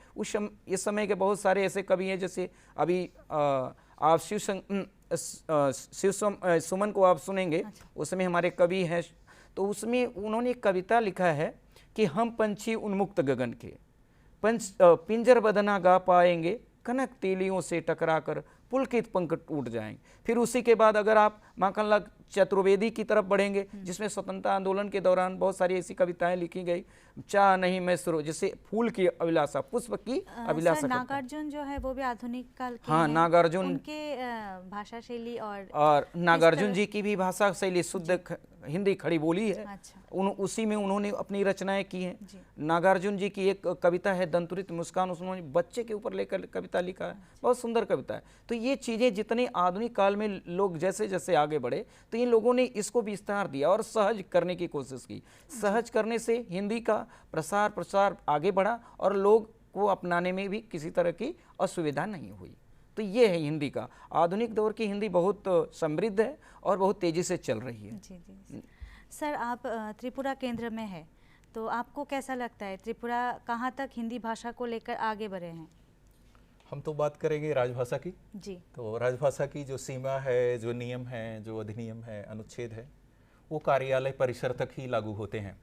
इस समय के बहुत सारे ऐसे कवि हैं, जैसे अभी आप शिव सुमन को आप सुनेंगे, उसमें हमारे कवि हैं, तो उसमें उन्होंने एक कविता लिखा है कि हम पंछी उन्मुक्त गगन के पिंजर बदना गा पाएंगे, कनक तीलियों से टकराकर पुलकित पंख टूट जाएंगे। फिर उसी के बाद अगर आप माखनलाल चतुर्वेदी की तरफ बढ़ेंगे, जिसमें स्वतंत्रता आंदोलन के दौरान बहुत सारी ऐसी कविताएं लिखी गई, चाह नहीं मैं सुरो, जैसे फूल की अभिलाषा, पुष्प की अभिलाषा। नागार्जुन जो है वो भी आधुनिक काल के हाँ, नागार्जुन, उनके भाषा शैली और नागार्जुन जी की भी भाषा शैली शुद्ध हिंदी खड़ी बोली है। अच्छा। उसी में उन्होंने अपनी रचनाएं की हैं। नागार्जुन जी की एक कविता है दंतुरित मुस्कान, उसमें बच्चे के ऊपर लेकर कविता लिखा है, बहुत सुंदर कविता है। तो ये चीज़ें जितने आधुनिक काल में लोग जैसे जैसे आगे बढ़े, तो इन लोगों ने इसको विस्तार दिया और सहज करने की कोशिश की। सहज करने से हिंदी का प्रसार आगे बढ़ा और लोग को अपनाने में भी किसी तरह की असुविधा नहीं हुई। तो ये है हिंदी का। आधुनिक दौर की हिंदी बहुत समृद्ध है और बहुत तेज़ी से चल रही है। जी जी सर, आप त्रिपुरा केंद्र में है, तो आपको कैसा लगता है त्रिपुरा कहाँ तक हिंदी भाषा को लेकर आगे बढ़े हैं? हम तो बात करेंगे राजभाषा की। जी। तो राजभाषा की जो सीमा है, जो नियम है, जो अधिनियम है, अनुच्छेद है, वो कार्यालय परिसर तक ही लागू होते हैं,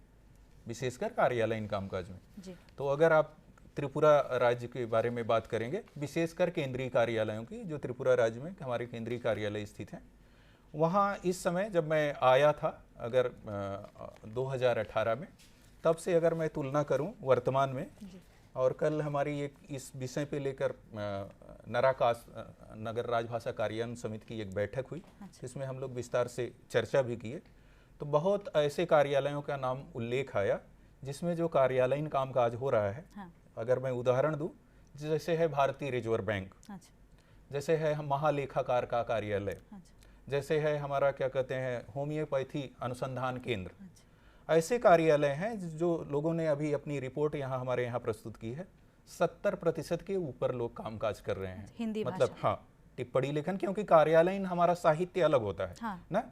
विशेषकर कार्यालयीन कामकाज में। जी। तो अगर आप त्रिपुरा राज्य के बारे में बात करेंगे, विशेषकर केंद्रीय कार्यालयों की, जो त्रिपुरा राज्य में हमारे केंद्रीय कार्यालय स्थित हैं, वहाँ इस समय जब मैं आया था, अगर 2018 में, तब से अगर मैं तुलना करूं वर्तमान में, और कल हमारी एक इस विषय पे लेकर नराकाश नगर राजभाषा कार्यान्वयन समिति की एक बैठक हुई, जिसमें हम लोग विस्तार से चर्चा भी किए। तो बहुत ऐसे कार्यालयों का नाम उल्लेख आया जिसमें जो कार्यालयीन कामकाज हो रहा है। हाँ। अगर मैं उदाहरण दूं, जैसे है भारतीय रिजर्व बैंक, जैसे है महालेखाकार का कार्यालय, जैसे है हमारा क्या कहते हैं होम्योपैथी अनुसंधान केंद्र, ऐसे कार्यालय हैं जो लोगों ने अभी अपनी रिपोर्ट यहाँ हमारे यहाँ प्रस्तुत की है। 70% के ऊपर लोग कामकाज कर रहे हैं हिंदी मतलब हाँ, टिप्पणी लेखन, क्योंकि कार्यालयीन हमारा साहित्य अलग होता है। हाँ। ना,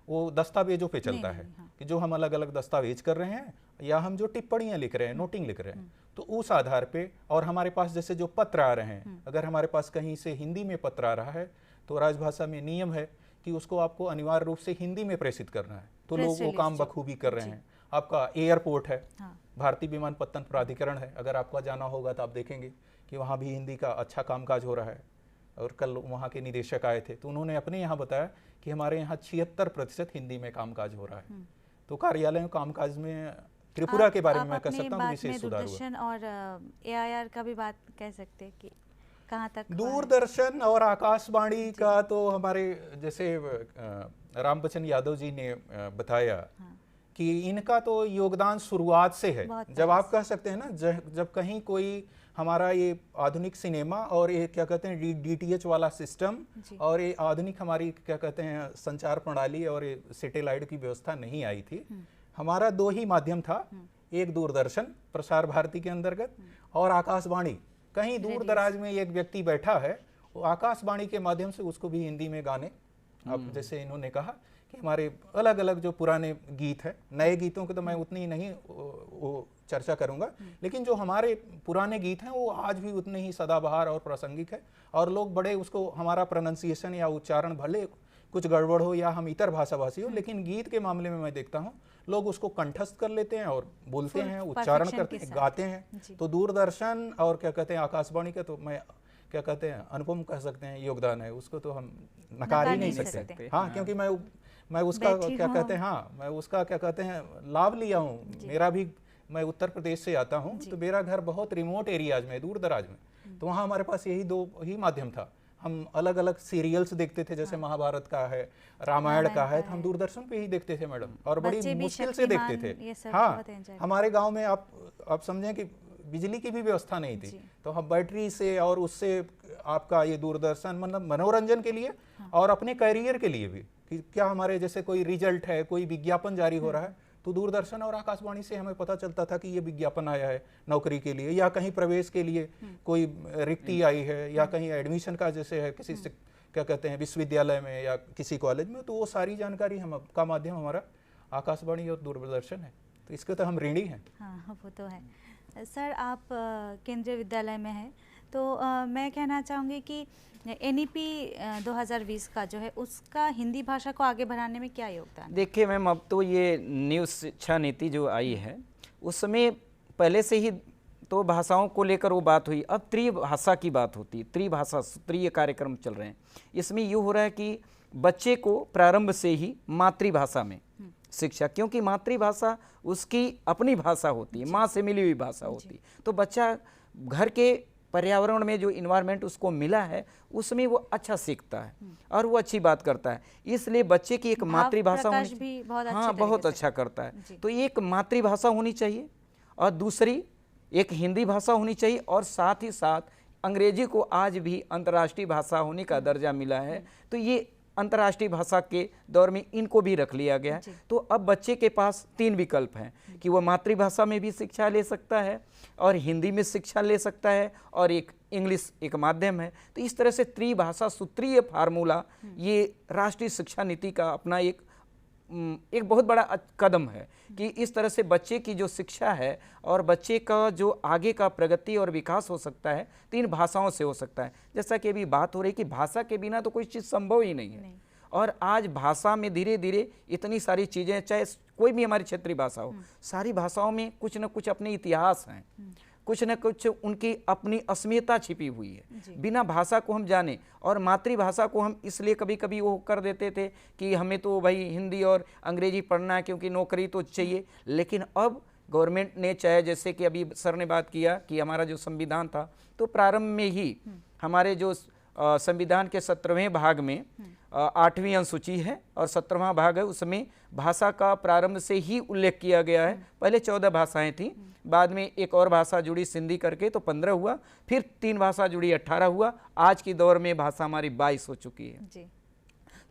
वो दस्तावेजों पे चलता है। हाँ। कि जो हम अलग अलग दस्तावेज कर रहे हैं या हम जो टिप्पणियां लिख रहे हैं, नोटिंग लिख रहे हैं, तो उस आधार पे, और हमारे पास जैसे जो पत्र आ रहे हैं, अगर हमारे पास कहीं से हिंदी में पत्र आ रहा है तो राजभाषा में नियम है कि उसको आपको अनिवार्य रूप से हिंदी में प्रेषित करना है, तो लोग वो काम बखूबी कर रहे हैं। आपका एयरपोर्ट है, भारतीय विमानपत्तन प्राधिकरण है, अगर आपका जाना होगा तो आप देखेंगे कि वहाँ भी हिंदी का अच्छा कामकाज हो रहा है। और कल वहाँ के निदेशक आए थे तो उन्होंने अपने यहाँ बताया कि हमारे यहाँ 76% हिंदी में कामकाज हो रहा है। तो कार्यालयों कामकाज में त्रिपुरा के बारे में मैं कह सकता हूँ विशेष सुधार हुआ। दूरदर्शन और AIR का भी बात कह सकते हैं कि कहाँ तक? दूरदर्शन और आकाशवाणी का तो हमारे जैसे रामबच्चन यादव जी ने बताया कि इनका तो योगदान शुरुआत से है। जब आप कह सकते हैं ना, जब कहीं कोई हमारा ये आधुनिक सिनेमा और ये क्या कहते हैं DTH वाला सिस्टम और ये आधुनिक हमारी क्या कहते हैं संचार प्रणाली और ये सैटेलाइट की व्यवस्था नहीं आई थी, हमारा 2 ही माध्यम था, एक दूरदर्शन प्रसार भारती के अंतर्गत और आकाशवाणी। कहीं दूर दराज में एक व्यक्ति बैठा है, वो आकाशवाणी के माध्यम से उसको भी हिंदी में गाने, अब जैसे इन्होंने कहा कि हमारे अलग अलग जो पुराने गीत है, नए गीतों के तो मैं उतनी नहीं वो चर्चा करूंगा, लेकिन जो हमारे पुराने गीत हैं वो आज भी उतने ही सदाबहार और प्रासंगिक है, और लोग बड़े उसको, हमारा प्रोनाउंसिएशन या उच्चारण भले कुछ गड़बड़ हो या हम इतर भाषाभाषी हो, लेकिन गीत के मामले में मैं देखता हूँ लोग उसको कंठस्थ कर लेते हैं और बोलते हैं, उच्चारण करते हैं, गाते हैं। तो दूरदर्शन और क्या कहते हैं आकाशवाणी का तो मैं क्या कहते हैं, अनुपम कह सकते हैं योगदान है, उसको तो हम नकार ही नहीं सकते। हाँ, क्योंकि मैं उसका क्या कहते हैं, हाँ मैं उसका क्या कहते हैं लाभ लिया हूँ। मेरा भी, मैं उत्तर प्रदेश से आता हूँ, तो मेरा घर बहुत रिमोट एरियाज में, दूर दराज में, तो वहाँ हमारे पास यही 2 ही माध्यम था। हम अलग अलग सीरियल्स देखते थे, जैसे महाभारत का है, रामायण का है, तो हम दूरदर्शन पे ही देखते थे मैडम, और बड़ी मुश्किल से देखते थे। हाँ, हमारे गांव में आप समझें कि बिजली की भी व्यवस्था नहीं थी, तो हम बैटरी से और उससे आपका ये दूरदर्शन मतलब मनोरंजन के लिए और अपने करियर के लिए भी, कि क्या हमारे जैसे कोई रिजल्ट है, कोई विज्ञापन जारी हो रहा है, तो दूरदर्शन और आकाशवाणी से हमें पता चलता था कि ये विज्ञापन आया है नौकरी के लिए, या कहीं प्रवेश के लिए कोई रिक्ति आई है, या कहीं एडमिशन का जैसे है किसी से क्या कहते हैं विश्वविद्यालय में या किसी कॉलेज में, तो वो सारी जानकारी हम का माध्यम हमारा आकाशवाणी और दूरदर्शन है, तो इसके तो हम ऋणी हैं। हाँ, वो तो है। सर, आप केंद्रीय विद्यालय में हैं, तो मैं कहना चाहूँगी कि NEP 2020 का जो है उसका हिंदी भाषा को आगे बढ़ाने में क्या योगदान? देखिए मैम, अब तो ये न्यू शिक्षा नीति जो आई है उसमें पहले से ही तो भाषाओं को लेकर वो बात हुई, अब त्रिभाषा की बात होती है, त्रिभाषा सूत्रीय कार्यक्रम चल रहे हैं। इसमें ये हो रहा है कि बच्चे को प्रारंभ से ही मातृभाषा में शिक्षा, क्योंकि मातृभाषा उसकी अपनी भाषा होती है, माँ से मिली हुई भाषा होती है, तो बच्चा घर के पर्यावरण में जो इन्वायरमेंट उसको मिला है उसमें वो अच्छा सीखता है और वो अच्छी बात करता है। इसलिए बच्चे की एक मातृभाषा होनी, हाँ बहुत अच्छा करता है, तो एक मातृभाषा होनी चाहिए और दूसरी एक हिंदी भाषा होनी चाहिए, और साथ ही साथ अंग्रेजी को आज भी अंतर्राष्ट्रीय भाषा होने का दर्जा मिला है, तो ये अंतर्राष्ट्रीय भाषा के दौर में इनको भी रख लिया गया है। तो अब बच्चे के पास 3 विकल्प हैं कि वो मातृभाषा में भी शिक्षा ले सकता है और हिंदी में शिक्षा ले सकता है और एक इंग्लिश एक माध्यम है। तो इस तरह से त्रिभाषा सूत्रीय फार्मूला ये राष्ट्रीय शिक्षा नीति का अपना एक बहुत बड़ा कदम है कि इस तरह से बच्चे की जो शिक्षा है और बच्चे का जो आगे का प्रगति और विकास हो सकता है 3 भाषाओं से हो सकता है। जैसा कि अभी बात हो रही कि भाषा के बिना तो कोई चीज़ संभव ही नहीं है, और आज भाषा में धीरे धीरे इतनी सारी चीज़ें, चाहे कोई भी हमारी क्षेत्रीय भाषा हो, सारी भाषाओं में कुछ न कुछ अपने इतिहास हैं, कुछ न कुछ उनकी अपनी अस्मिता छिपी हुई है। बिना भाषा को हम जाने, और मातृभाषा को हम इसलिए कभी कभी वो कर देते थे कि हमें तो भाई हिंदी और अंग्रेजी पढ़ना है क्योंकि नौकरी तो चाहिए, लेकिन अब गवर्नमेंट ने, चाहे जैसे कि अभी सर ने बात किया कि हमारा जो संविधान था, तो प्रारंभ में ही हमारे जो संविधान के 17वें भाग में 8वीं अनुसूची है और 17वां भाग है, उसमें भाषा का प्रारंभ से ही उल्लेख किया गया है। पहले 14 भाषाएं थी, बाद में एक और भाषा जुड़ी सिंधी करके तो 15 हुआ, फिर 3 भाषा जुड़ी 18 हुआ, आज की दौर में भाषा हमारी 22 हो चुकी है जी।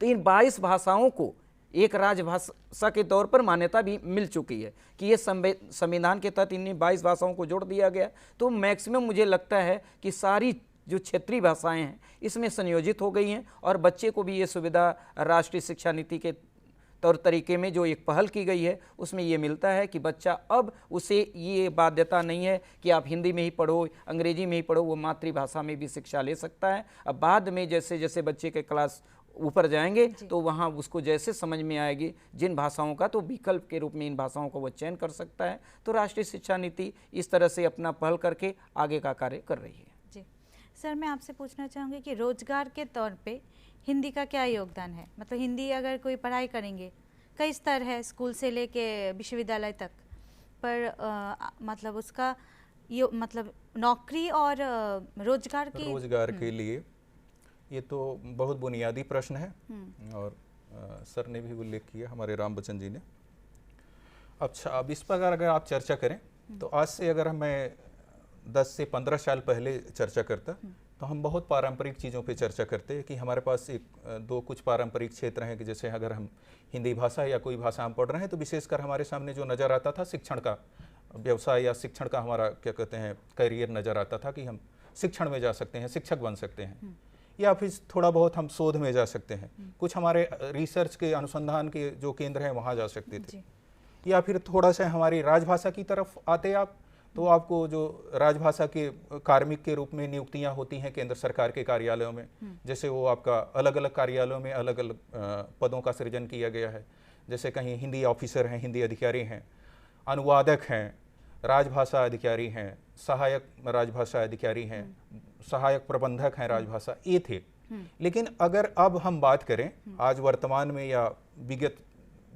तो इन 22 भाषाओं को एक राजभाषा के तौर पर मान्यता भी मिल चुकी है कि ये संविधान के तहत इन 22 भाषाओं को जोड़ दिया गया। तो मैक्सिमम मुझे लगता है कि सारी जो क्षेत्रीय भाषाएं हैं इसमें संयोजित हो गई हैं, और बच्चे को भी ये सुविधा राष्ट्रीय शिक्षा नीति के तौर तरीके में जो एक पहल की गई है उसमें ये मिलता है कि बच्चा अब उसे ये बाध्यता नहीं है कि आप हिंदी में ही पढ़ो, अंग्रेजी में ही पढ़ो, वो मातृभाषा में भी शिक्षा ले सकता है। अब बाद में जैसे जैसे बच्चे के क्लास ऊपर जाएंगे तो वहाँ उसको जैसे समझ में आएगी जिन भाषाओं का, तो विकल्प के रूप में इन भाषाओं को वो चयन कर सकता है। तो राष्ट्रीय शिक्षा नीति इस तरह से अपना पहल करके आगे का कार्य कर रही है। जी सर, मैं आपसे पूछना चाहूँगी कि रोजगार के तौर पे हिंदी का क्या योगदान है? मतलब हिंदी अगर कोई पढ़ाई करेंगे, कई स्तर है स्कूल से लेके विश्वविद्यालय तक, पर मतलब उसका मतलब नौकरी और रोजगार के लिए ये तो बहुत बुनियादी प्रश्न है, और सर ने भी उल्लेख किया, हमारे राम बच्चन जी ने। अच्छा, अब इस पर अगर आप चर्चा करें तो आज से अगर मैं 10 से 15 साल पहले चर्चा करता तो हम बहुत पारंपरिक चीज़ों पे चर्चा करते हैं कि हमारे पास दो कुछ पारंपरिक क्षेत्र हैं कि जैसे अगर हम हिंदी भाषा या कोई भाषा हम पढ़ रहे हैं तो विशेषकर हमारे सामने जो नज़र आता था शिक्षण का व्यवसाय या शिक्षण का हमारा क्या कहते हैं करियर नज़र आता था कि हम शिक्षण में जा सकते हैं, शिक्षक बन सकते हैं, या फिर थोड़ा बहुत हम शोध में जा सकते हैं, कुछ हमारे रिसर्च के अनुसंधान के जो केंद्र हैं वहाँ जा सकते थे, या फिर थोड़ा सा हमारी राजभाषा की तरफ आते आप तो आपको जो राजभाषा के कार्मिक के रूप में नियुक्तियां होती हैं केंद्र सरकार के कार्यालयों में, जैसे वो आपका अलग अलग कार्यालयों में अलग अलग पदों का सृजन किया गया है। जैसे कहीं हिंदी ऑफिसर हैं, हिंदी अधिकारी हैं, अनुवादक हैं, राजभाषा अधिकारी हैं, सहायक राजभाषा अधिकारी हैं, सहायक प्रबंधक हैं राजभाषा, ये थे। लेकिन अगर अब हम बात करें आज वर्तमान में या विगत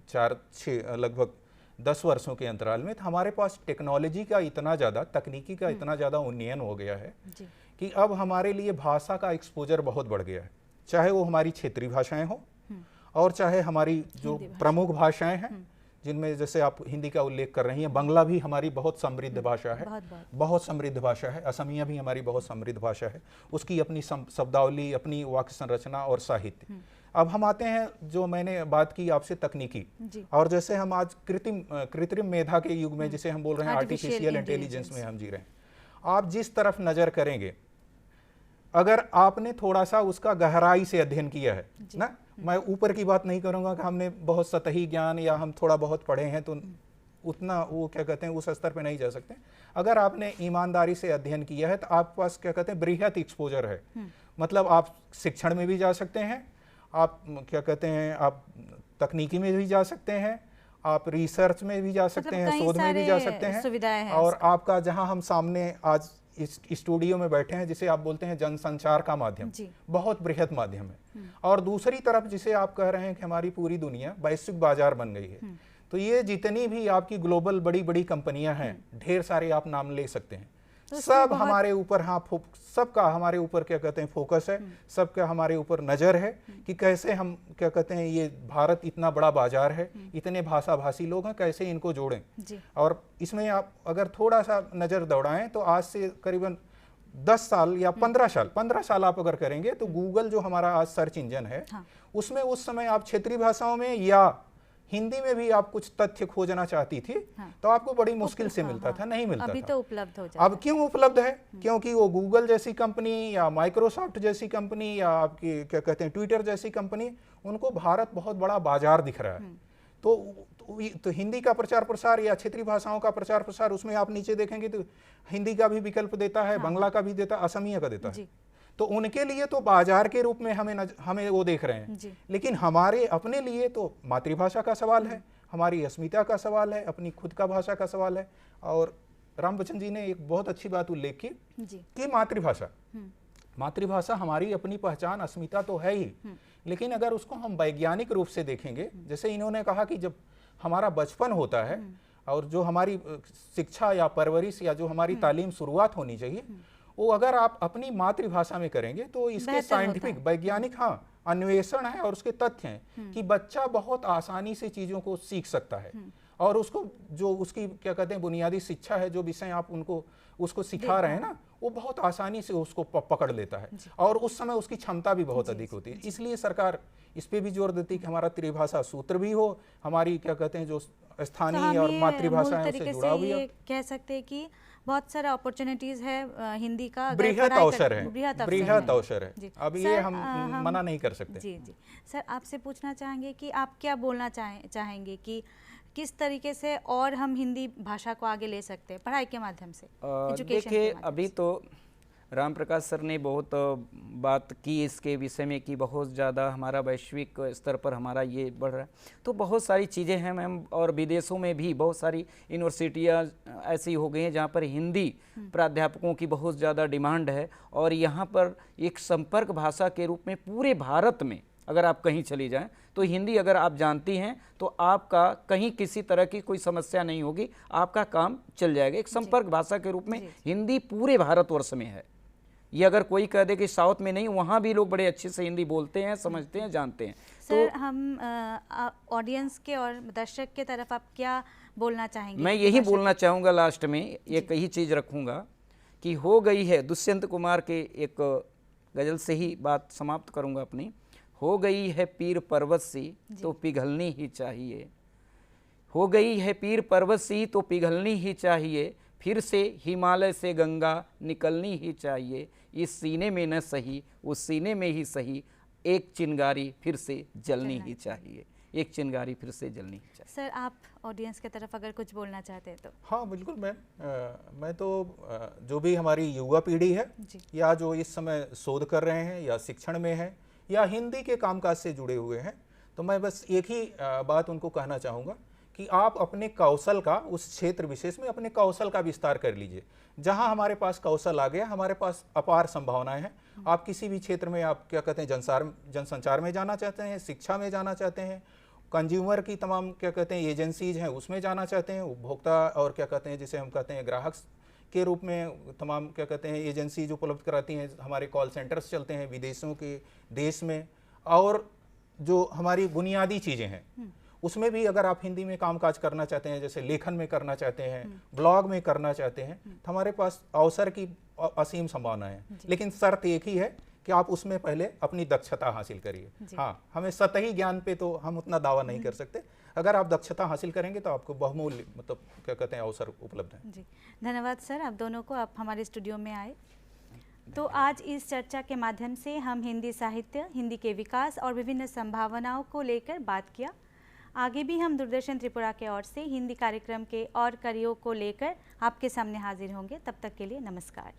4-6 लगभग 10 वर्षों के अंतराल में, तो हमारे पास टेक्नोलॉजी का इतना ज़्यादा, तकनीकी का इतना ज़्यादा उन्नयन हो गया है कि अब हमारे लिए भाषा का एक्सपोजर बहुत बढ़ गया है। चाहे वो हमारी क्षेत्रीय भाषाएं हो और चाहे हमारी जो प्रमुख भाषाएं हैं, जिनमें जैसे आप हिंदी का उल्लेख कर रही हैं, बांग्ला भी हमारी बहुत समृद्ध भाषा है, बहुत समृद्ध भाषा है। असमिया भी हमारी बहुत समृद्ध भाषा है, उसकी अपनी शब्दावली, अपनी वाक्य संरचना और साहित्य। अब हम आते हैं, जो मैंने बात की आपसे तकनीकी, और जैसे हम आज कृत्रिम मेधा के युग में जिसे हम बोल रहे हैं आर्टिफिशियल इंटेलिजेंस में हम जी रहे हैं। आप जिस तरफ नज़र करेंगे, अगर आपने थोड़ा सा उसका गहराई से अध्ययन किया है ना, मैं ऊपर की बात नहीं करूंगा कि हमने बहुत सतही ज्ञान या हम थोड़ा बहुत पढ़े हैं तो उतना वो क्या कहते हैं उस स्तर पे नहीं जा सकते। अगर आपने ईमानदारी से अध्ययन किया है तो आपके पास क्या कहते हैं बृहत एक्सपोजर है। मतलब आप शिक्षण में भी जा सकते हैं, आप क्या कहते हैं आप तकनीकी में भी जा सकते हैं, आप रिसर्च में भी जा सकते हैं, शोध में भी जा सकते हैं। और आपका जहां हम सामने आज इस स्टूडियो में बैठे हैं, जिसे आप बोलते हैं जनसंचार का माध्यम, बहुत बृहत माध्यम है। और दूसरी तरफ जिसे आप कह रहे हैं कि हमारी पूरी दुनिया वैश्विक बाजार बन गई है, तो ये जितनी भी आपकी ग्लोबल बड़ी बड़ी कंपनियां हैं, ढेर सारे आप नाम ले सकते हैं, तो सब हमारे ऊपर, हाँ, सबका हमारे ऊपर क्या कहते हैं फोकस है, सबका हमारे ऊपर नज़र है कि कैसे हम क्या कहते हैं, ये भारत इतना बड़ा बाजार है, इतने भाषा भाषी लोग हैं, कैसे इनको जोड़ें। और इसमें आप अगर थोड़ा सा नज़र दौड़ाएं तो आज से करीबन 10 साल या 15 साल आप अगर करेंगे तो गूगल जो हमारा आज सर्च इंजन है, उसमें उस समय आप क्षेत्रीय भाषाओं में या हिंदी में भी आप कुछ तथ्य खोजना चाहती थी, तो आपको बड़ी मुश्किल से मिलता था, नहीं मिलता अभी था। तो उपलब्ध हो जाता है। अब क्यों उपलब्ध है? क्योंकि वो गूगल जैसी कंपनी या माइक्रोसॉफ्ट जैसी कंपनी या आपकी क्या कहते हैं ट्विटर जैसी कंपनी, उनको भारत बहुत बड़ा बाजार दिख रहा है। तो हिंदी का प्रचार प्रसार या क्षेत्रीय भाषाओं का प्रचार प्रसार, उसमें आप नीचे देखेंगे तो हिंदी का भी विकल्प देता है, बांग्ला का भी देता है, असमिया का देता है। तो उनके लिए तो बाजार के रूप में हमें वो देख रहे हैं, लेकिन हमारे अपने लिए तो मातृभाषा का सवाल है, हमारी अस्मिता का सवाल है, अपनी खुद का भाषा का सवाल है। और रामबच्चन जी ने एक बहुत अच्छी बात उल्लेख की कि मातृभाषा हमारी अपनी पहचान अस्मिता तो है ही, लेकिन अगर उसको हम वैज्ञानिक रूप से देखेंगे, जैसे इन्होंने कहा कि जब हमारा बचपन होता है और जो हमारी शिक्षा या परवरिश या जो हमारी तालीम शुरुआत होनी चाहिए, वो अगर आप अपनी मातृभाषा में करेंगे तो इसके साइंटिफिक वैज्ञानिक अन्वेषण है और उसके तथ्य हैं कि बच्चा बहुत आसानी से चीज़ों को सीख सकता है, और उसको जो उसकी क्या कहते हैं बुनियादी शिक्षा है, जो विषय आप उसको सिखा रहे हैं ना, वो बहुत आसानी से उसको पकड़ लेता है, और उस समय उसकी क्षमता भी बहुत अधिक होती है। इसलिए सरकार इस पे भी जोर देती है कि हमारा त्रिभाषा सूत्र भी हो, हमारी क्या कहते हैं जो स्थानीय और मातृभाषा है उससे जुड़ा हुआ है। कह सकते हैं कि बहुत सारा अपॉर्चुनिटीज है हिंदी का, बृहत अवसर है, बृहत अवसर है। अब ये हम मना नहीं कर सकते। जी सर, आपसे पूछना चाहेंगे कि आप क्या बोलना चाहेंगे कि किस तरीके से और हम हिंदी भाषा को आगे ले सकते हैं पढ़ाई के माध्यम से, एजुकेशन के माध्यम से? अभी तो राम प्रकाश सर ने बहुत बात की इसके विषय में कि बहुत ज़्यादा हमारा वैश्विक स्तर पर हमारा ये बढ़ रहा है, तो बहुत सारी चीज़ें हैं मैम, और विदेशों में भी बहुत सारी यूनिवर्सिटियाँ ऐसी हो गई हैं जहाँ पर हिंदी प्राध्यापकों की बहुत ज़्यादा डिमांड है, और यहाँ पर एक संपर्क भाषा के रूप में पूरे भारत में अगर आप कहीं चली जाएं तो हिंदी अगर आप जानती हैं तो आपका कहीं किसी तरह की कोई समस्या नहीं होगी, आपका काम चल जाएगा। एक संपर्क भाषा के रूप में हिंदी पूरे भारतवर्ष में है। ये अगर कोई कह दे कि साउथ में नहीं, वहाँ भी लोग बड़े अच्छे से हिंदी बोलते हैं, समझते हैं, जानते हैं। सर, तो हम ऑडियंस के और दर्शक के तरफ आप क्या बोलना चाहेंगे? मैं यही बोलना चाहूँगा, लास्ट में एक ही चीज़ रखूँगा कि हो गई है, दुष्यंत कुमार के एक गज़ल से ही बात समाप्त करूँगा अपनी। हो गई है पीर पर्वत सी तो पिघलनी ही चाहिए, हो गई है पीर पर्वत सी तो पिघलनी ही चाहिए, फिर से हिमालय से गंगा निकलनी ही चाहिए, इस सीने में न सही उस सीने में ही सही, एक चिंगारी फिर से जलनी ही चाहिए, एक चिंगारी फिर से जलनी ही चाहिए। सर, आप ऑडियंस की तरफ अगर कुछ बोलना चाहते हैं तो? हाँ बिल्कुल मैं तो जो भी हमारी युवा पीढ़ी है या जो इस समय शोध कर रहे हैं या शिक्षण में है या हिंदी के कामकाज से जुड़े हुए हैं, तो मैं बस एक ही बात उनको कहना चाहूँगा कि आप अपने कौशल का उस क्षेत्र विशेष में अपने कौशल का विस्तार कर लीजिए। जहां हमारे पास कौशल आ गया, हमारे पास अपार संभावनाएं हैं। आप किसी भी क्षेत्र में, आप क्या कहते हैं, जनसंचार में जाना चाहते हैं, शिक्षा में जाना चाहते हैं, कंज्यूमर की तमाम क्या कहते हैं एजेंसीज हैं उसमें जाना चाहते हैं, उपभोक्ता और क्या कहते हैं जिसे हम कहते हैं ग्राहक के रूप में तमाम क्या कहते हैं एजेंसीज उपलब्ध कराती हैं। हमारे कॉल सेंटर्स चलते हैं विदेशों के देश में, और जो हमारी बुनियादी चीज़ें हैं उसमें भी अगर आप हिंदी में कामकाज करना चाहते हैं, जैसे लेखन में करना चाहते हैं, ब्लॉग में करना चाहते हैं, तो हमारे पास अवसर की असीम संभावनाएं हैं। लेकिन शर्त एक ही है कि आप उसमें पहले अपनी दक्षता हासिल करिए। हाँ, हमें सतही ज्ञान पे तो हम उतना दावा नहीं कर सकते। अगर आप दक्षता हासिल करेंगे तो आपको बहुमूल्य मतलब क्या कहते हैं अवसर उपलब्ध हैं। जी, धन्यवाद सर, आप दोनों को, आप हमारे स्टूडियो में आए। तो आज इस चर्चा के माध्यम से हम हिंदी साहित्य, हिंदी के विकास और विभिन्न संभावनाओं को लेकर बात किया। आगे भी हम दूरदर्शन त्रिपुरा के ओर से हिंदी कार्यक्रम के और कड़ियों को लेकर आपके सामने हाजिर होंगे। तब तक के लिए नमस्कार।